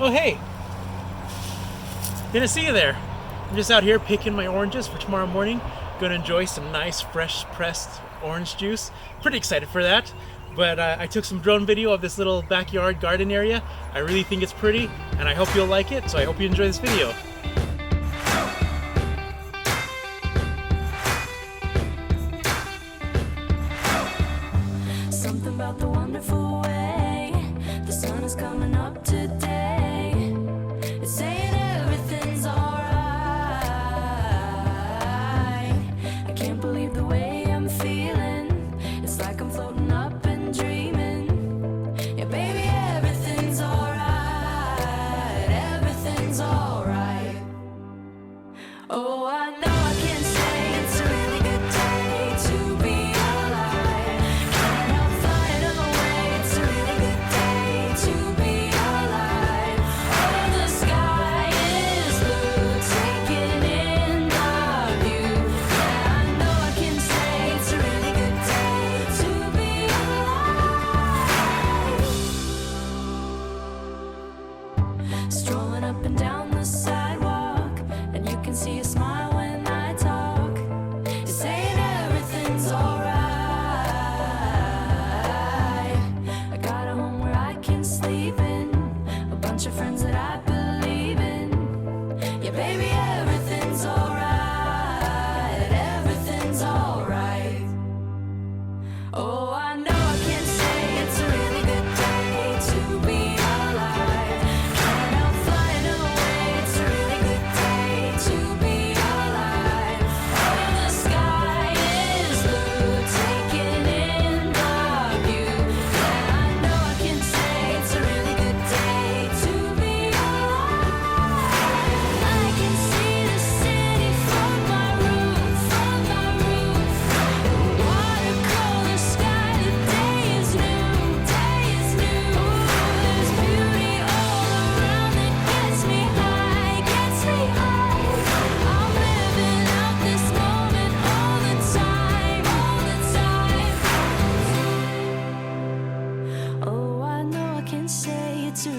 Oh, hey, gonna see you there. I'm just out here picking my oranges for tomorrow morning. Gonna enjoy some nice, fresh pressed orange juice. Pretty excited for that. But I took some drone video of this little backyard garden area. I really think it's pretty, and I hope you'll like it, so I hope you enjoy this video. Something about the wonderful way the sun is coming up today. It's saying everything's alright. I can't believe the way I'm feeling. It's like I'm floating up and dreaming. Yeah, baby, everything's alright. Everything's alright. Oh, I know I can say it's a really good day to be alive. Can't help flying away. It's a really good day to be alive. Oh, the sky is blue, taking in the view. Yeah, I know I can say it's a really good day to be alive. Strolling up and down the sidewalk, and you can see a smile when I talk. You're saying everything's alright. I got a home where I can sleep in, a bunch of friends that I believe in. Yeah, baby, everything's alright. Everything's alright. Oh, I know I can say it's a really good day to be alive. Can't help flying away. It's a really good day to be alive. Oh, the sky is blue, taking in the view. Yeah, I know I can say it's a really good day to be alive. I can see the city from my roof, from my roof. Watercolor sky, the day is new, day is new. There's beauty all around that gets me high, gets me high. I'm living out this moment all the time, all the time. Oh, I know I can say it's a